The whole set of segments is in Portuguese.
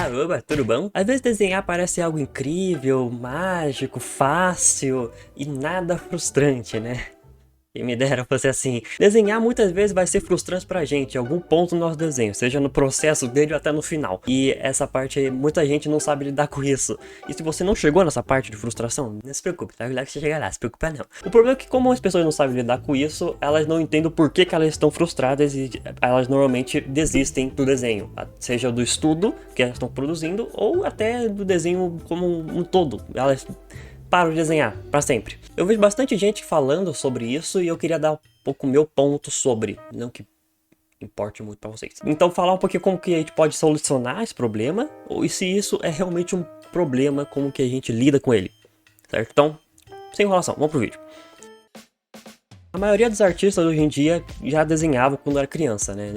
Arroba, tudo bom? Às vezes desenhar parece algo incrível, mágico, fácil e nada frustrante, né? Quem me dera fosse assim. Desenhar muitas vezes vai ser frustrante pra gente, em algum ponto do nosso desenho, seja no processo dele ou até no final. E essa parte aí, muita gente não sabe lidar com isso. E se você não chegou nessa parte de frustração, não se preocupe, tá? Lá que você chegar lá, se preocupa não. O problema é que como as pessoas não sabem lidar com isso, elas não entendem o porquê que elas estão frustradas e elas normalmente desistem do desenho. Seja do estudo que elas estão produzindo, ou até do desenho como um todo. Elas paro de desenhar, pra sempre. Eu vejo bastante gente falando sobre isso e eu queria dar um pouco meu ponto sobre, não que importe muito pra vocês. Então falar um pouquinho como que a gente pode solucionar esse problema, ou se isso é realmente um problema, como que a gente lida com ele, certo? Então, sem enrolação, vamos pro vídeo. A maioria dos artistas hoje em dia já desenhava quando era criança, né?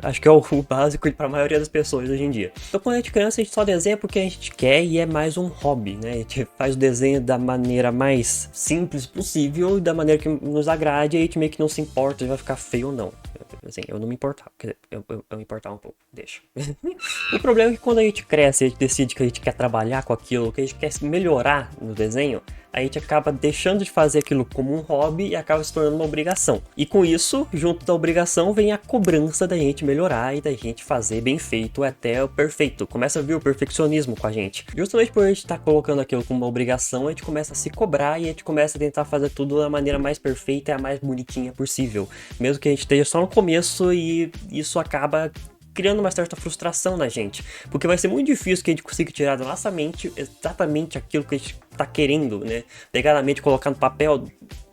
Acho que é o básico para a maioria das pessoas hoje em dia. Então quando a gente é criança a gente só desenha porque a gente quer e é mais um hobby, né? A gente faz o desenho da maneira mais simples possível e da maneira que nos agrade e a gente meio que não se importa se vai ficar feio ou não. Assim, eu não me importava, quer dizer, eu me importava um pouco, deixa. O problema é que quando a gente cresce, a gente decide que a gente quer trabalhar com aquilo, que a gente quer melhorar no desenho, a gente acaba deixando de fazer aquilo como um hobby e acaba se tornando uma obrigação. E com isso, junto da obrigação, vem a cobrança da gente melhorar e da gente fazer bem feito até o perfeito. Começa a vir o perfeccionismo com a gente. Justamente por a gente estar colocando aquilo como uma obrigação, a gente começa a se cobrar e a gente começa a tentar fazer tudo da maneira mais perfeita e a mais bonitinha possível. Mesmo que a gente esteja só no começo e isso acaba criando uma certa frustração na gente, porque vai ser muito difícil que a gente consiga tirar da nossa mente exatamente aquilo que a gente tá querendo, né? Pegar na mente e colocar no papel,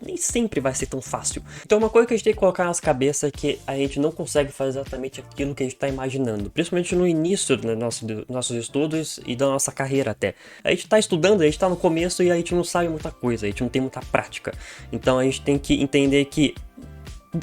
nem sempre vai ser tão fácil. Então uma coisa que a gente tem que colocar na nossa cabeça é que a gente não consegue fazer exatamente aquilo que a gente tá imaginando, principalmente no início dos nossos estudos e da nossa carreira até. A gente tá estudando, a gente tá no começo e a gente não sabe muita coisa, a gente não tem muita prática. Então a gente tem que entender que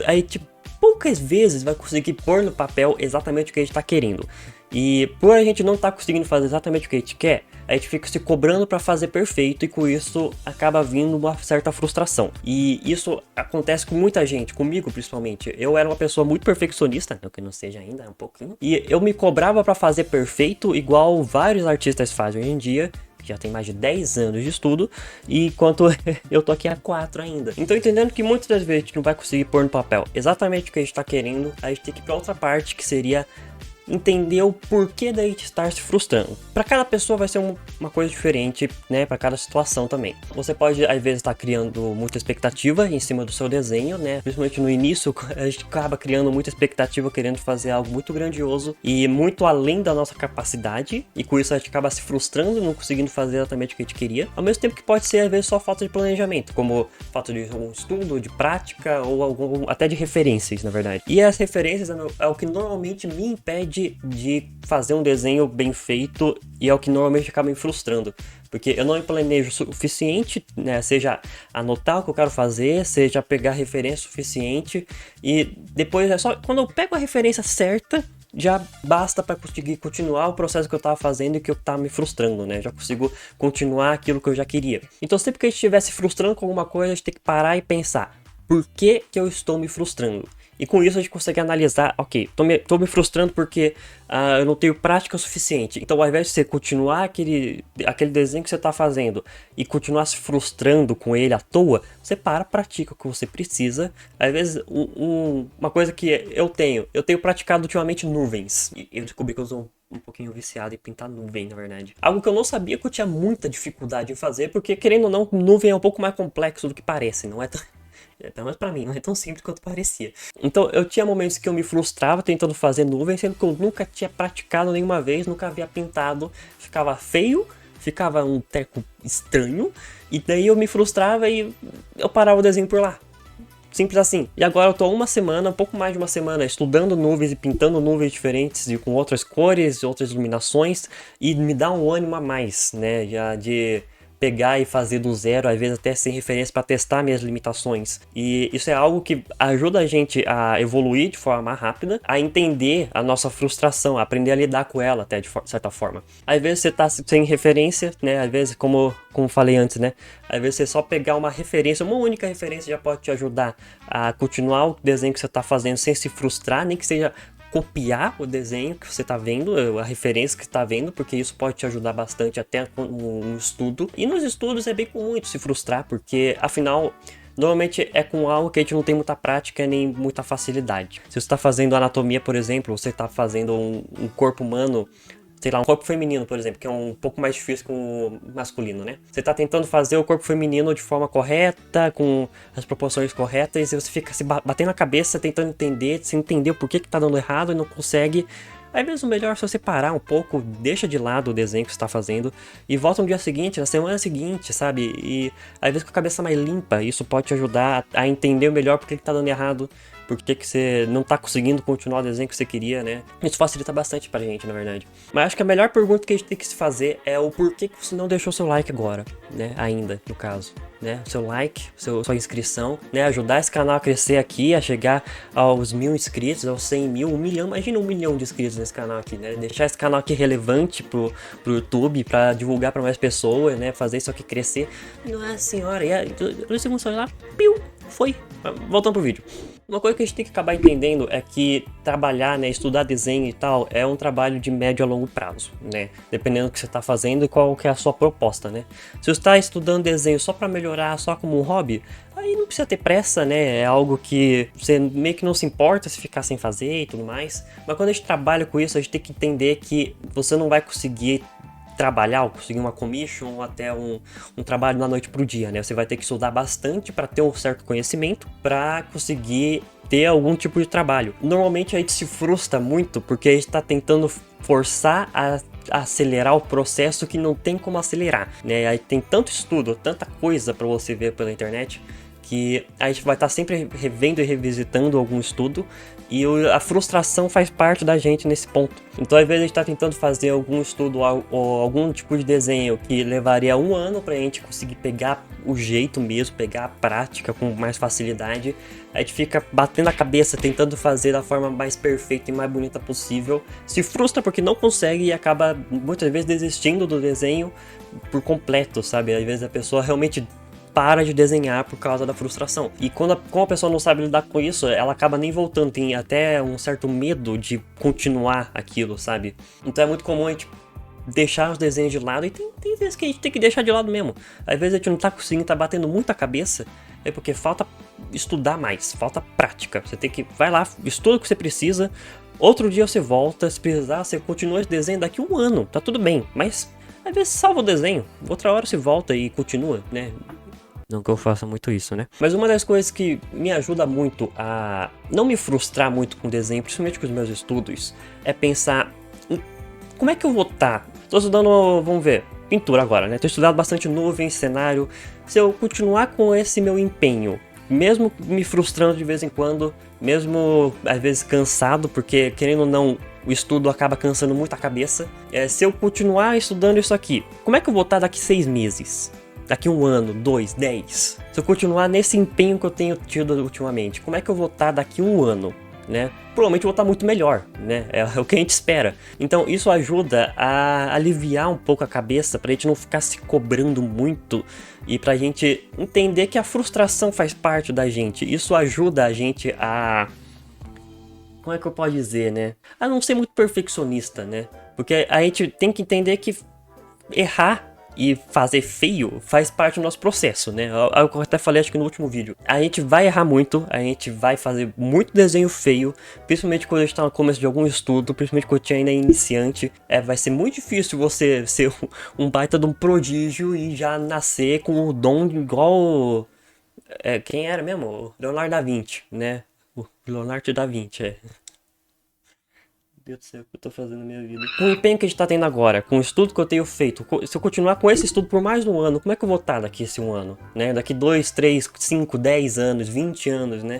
a gente poucas vezes vai conseguir pôr no papel exatamente o que a gente está querendo. E por a gente não estar conseguindo fazer exatamente o que a gente quer, a gente fica se cobrando para fazer perfeito e com isso acaba vindo uma certa frustração. E isso acontece com muita gente, comigo principalmente. Eu era uma pessoa muito perfeccionista, não que não seja ainda, um pouquinho. E eu me cobrava para fazer perfeito igual vários artistas fazem hoje em dia. Já tem mais de 10 anos de estudo, e enquanto eu tô aqui há 4 ainda. Então entendendo que muitas das vezes a gente não vai conseguir pôr no papel exatamente o que a gente tá querendo, a gente tem que ir pra outra parte que seria entender o porquê da gente estar se frustrando. Para cada pessoa vai ser uma coisa diferente, né? Para cada situação também. Você pode às vezes estar criando muita expectativa em cima do seu desenho, né? Principalmente no início, a gente acaba criando muita expectativa, querendo fazer algo muito grandioso e muito além da nossa capacidade, e com isso a gente acaba se frustrando, não conseguindo fazer exatamente o que a gente queria. Ao mesmo tempo que pode ser às vezes só falta de planejamento, como falta de um estudo, de prática ou até de referências, na verdade. E as referências é o que normalmente me impede de fazer um desenho bem feito e é o que normalmente acaba me frustrando, porque eu não me planejo o suficiente, né? Seja anotar o que eu quero fazer, seja pegar referência suficiente, e depois é só quando eu pego a referência certa já basta para conseguir continuar o processo que eu estava fazendo e que eu estava me frustrando, né? Já consigo continuar aquilo que eu já queria. Então sempre que a gente estiver se frustrando com alguma coisa, a gente tem que parar e pensar: por que eu estou me frustrando? E com isso a gente consegue analisar, ok, tô me frustrando porque eu não tenho prática o suficiente. Então ao invés de você continuar aquele desenho que você está fazendo e continuar se frustrando com ele à toa, você pratica o que você precisa. Às vezes uma coisa que eu tenho praticado ultimamente nuvens. E eu descobri que eu sou um pouquinho viciado em pintar nuvem, na verdade. Algo que eu não sabia que eu tinha muita dificuldade em fazer, porque querendo ou não, nuvem é um pouco mais complexo do que parece, não é tão... Pelo menos pra mim, não é tão simples quanto parecia. Então eu tinha momentos que eu me frustrava tentando fazer nuvens, sendo que eu nunca tinha praticado nenhuma vez, nunca havia pintado. Ficava feio, ficava um teco estranho, e daí eu me frustrava e eu parava o desenho por lá. Simples assim. E agora eu tô uma semana, um pouco mais de uma semana, estudando nuvens e pintando nuvens diferentes e com outras cores, outras iluminações, e me dá um ânimo a mais, né? Já de pegar e fazer do zero, às vezes até sem referência, para testar minhas limitações. E isso é algo que ajuda a gente a evoluir de forma mais rápida, a entender a nossa frustração, a aprender a lidar com ela até de certa forma. Às vezes você tá sem referência, né? Às vezes, como falei antes, né? Às vezes você só pegar uma referência, uma única referência já pode te ajudar a continuar o desenho que você tá fazendo sem se frustrar, nem que seja copiar o desenho que você tá vendo, a referência que você tá vendo, porque isso pode te ajudar bastante até no estudo. E nos estudos é bem comum se frustrar, porque afinal, normalmente é com algo que a gente não tem muita prática nem muita facilidade. Se você está fazendo anatomia, por exemplo, você está fazendo um corpo humano, sei lá, um corpo feminino, por exemplo, que é um pouco mais difícil que o masculino, né? Você tá tentando fazer o corpo feminino de forma correta, com as proporções corretas, e você fica se batendo na cabeça, tentando entender, sem entender o porquê que tá dando errado e não consegue. Aí mesmo melhor se você parar um pouco, deixa de lado o desenho que você está fazendo e volta no dia seguinte, na semana seguinte, sabe? E às vezes com a cabeça mais limpa, isso pode te ajudar a entender melhor por que tá dando errado, por que você não tá conseguindo continuar o desenho que você queria, né? Isso facilita bastante pra gente, na verdade. Mas acho que a melhor pergunta que a gente tem que se fazer é o porquê que você não deixou seu like agora, né? Ainda, no caso. Né, seu like, sua inscrição, né, ajudar esse canal a crescer aqui, a chegar aos 1000 inscritos, aos 100 mil, 1 milhão, imagina 1 milhão de inscritos nesse canal aqui, né, deixar esse canal aqui relevante pro YouTube, pra divulgar pra mais pessoas, né, fazer isso aqui crescer. Nossa senhora, e aí, 2 segundos só lá, piu, foi. Voltando pro vídeo. Uma coisa que a gente tem que acabar entendendo é que trabalhar, né, estudar desenho e tal, é um trabalho de médio a longo prazo, né? Dependendo do que você está fazendo e qual que é a sua proposta, né? Se você está estudando desenho só para melhorar, só como um hobby, aí não precisa ter pressa, né? É algo que você meio que não se importa se ficar sem fazer e tudo mais. Mas quando a gente trabalha com isso, a gente tem que entender que você não vai conseguir trabalhar ou conseguir uma commission ou até um trabalho da noite pro dia, né? Você vai ter que estudar bastante para ter um certo conhecimento para conseguir ter algum tipo de trabalho. Normalmente a gente se frustra muito porque a gente está tentando forçar a acelerar o processo que não tem como acelerar, né? Aí tem tanto estudo, tanta coisa para você ver pela internet que a gente vai estar sempre revendo e revisitando algum estudo e a frustração faz parte da gente nesse ponto. Então, às vezes, a gente está tentando fazer algum estudo ou algum tipo de desenho que levaria 1 ano para a gente conseguir pegar o jeito mesmo, pegar a prática com mais facilidade. A gente fica batendo a cabeça, tentando fazer da forma mais perfeita e mais bonita possível. Se frustra porque não consegue e acaba, muitas vezes, desistindo do desenho por completo, sabe? Às vezes a pessoa realmente para de desenhar por causa da frustração. E como a pessoa não sabe lidar com isso, ela acaba nem voltando, tem até um certo medo de continuar aquilo, sabe? Então é muito comum a gente deixar os desenhos de lado, e tem vezes que a gente tem que deixar de lado mesmo. Às vezes a gente não tá conseguindo, tá batendo muita cabeça, é porque falta estudar mais, falta prática. Você tem que, vai lá, estuda o que você precisa, outro dia você volta, se precisar, você continua esse desenho daqui 1 ano, tá tudo bem, mas às vezes salva o desenho, outra hora você volta e continua, né? Não que eu faça muito isso, né? Mas uma das coisas que me ajuda muito a não me frustrar muito com desenho, principalmente com os meus estudos, é pensar em como é que eu vou estar. Tô estudando, vamos ver, pintura agora, né? Tô estudando bastante nuvem, cenário. Se eu continuar com esse meu empenho, mesmo me frustrando de vez em quando, mesmo às vezes cansado, porque querendo ou não, o estudo acaba cansando muito a cabeça. Se eu continuar estudando isso aqui, como é que eu vou estar daqui 6 meses? Daqui 1 ano, 2, 10. Se eu continuar nesse empenho que eu tenho tido ultimamente, como é que eu vou estar daqui 1 ano, né? Provavelmente eu vou estar muito melhor, né? É o que a gente espera. Então isso ajuda a aliviar um pouco a cabeça, pra gente não ficar se cobrando muito e pra gente entender que a frustração faz parte da gente. Isso ajuda a gente a... Como é que eu posso dizer, né? A não ser muito perfeccionista, né? Porque a gente tem que entender que errar e fazer feio faz parte do nosso processo, né? Eu até falei, acho que no último vídeo. A gente vai errar muito, a gente vai fazer muito desenho feio, principalmente quando a gente tá no começo de algum estudo, principalmente quando a gente ainda é iniciante. Vai ser muito difícil você ser um baita de um prodígio e já nascer com o dom igual... quem era mesmo? Leonardo da Vinci, né? O Leonardo da Vinci, Deus do céu, o que eu tô fazendo na minha vida? Com o empenho que a gente tá tendo agora, com o estudo que eu tenho feito, se eu continuar com esse estudo por mais de 1 ano, como é que eu vou estar daqui esse 1 ano? Né? Daqui 2, 3, 5, 10 anos, 20 anos, né?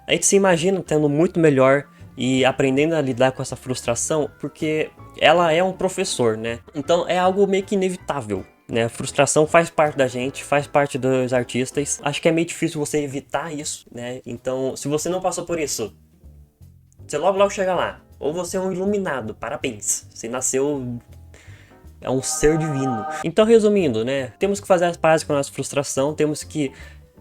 A gente se imagina tendo muito melhor e aprendendo a lidar com essa frustração, porque ela é um professor, né? Então é algo meio que inevitável. Né? A frustração faz parte da gente, faz parte dos artistas. Acho que é meio difícil você evitar isso, né? Então, se você não passou por isso, você logo chega lá. Ou você é um iluminado, parabéns. Você nasceu... é um ser divino. Então, resumindo, né? Temos que fazer as pazes com a nossa frustração, temos que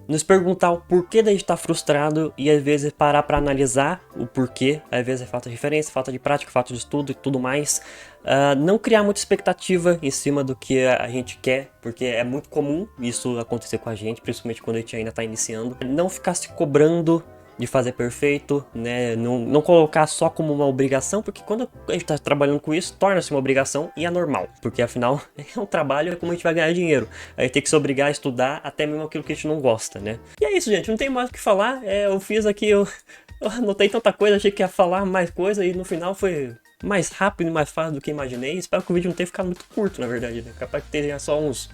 nos perguntar o porquê da gente estar frustrado e às vezes parar para analisar o porquê. Às vezes é falta de referência, falta de prática, falta de estudo e tudo mais. Não criar muita expectativa em cima do que a gente quer, porque é muito comum isso acontecer com a gente, principalmente quando a gente ainda está iniciando. Não ficar se cobrando de fazer perfeito, né? Não colocar só como uma obrigação, porque quando a gente está trabalhando com isso, torna-se uma obrigação e é normal, porque afinal é um trabalho, é como a gente vai ganhar dinheiro. A gente tem que se obrigar a estudar até mesmo aquilo que a gente não gosta, né? E é isso, gente, não tem mais o que falar. Eu fiz aqui, eu anotei tanta coisa, achei que ia falar mais coisa e no final foi mais rápido e mais fácil do que imaginei. Espero que o vídeo não tenha ficado muito curto, na verdade, né? Capaz que tenha só uns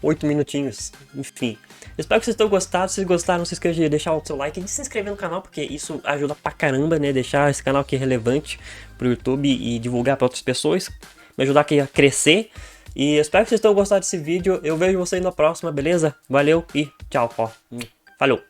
8 minutinhos, enfim. Espero que vocês tenham gostado. Se vocês gostaram, não se esqueça de deixar o seu like e de se inscrever no canal, porque isso ajuda pra caramba, né? Deixar esse canal aqui relevante pro YouTube e divulgar pra outras pessoas, me ajudar aqui a crescer. E espero que vocês tenham gostado desse vídeo. Eu vejo vocês na próxima, beleza? Valeu e tchau, ó. Falou!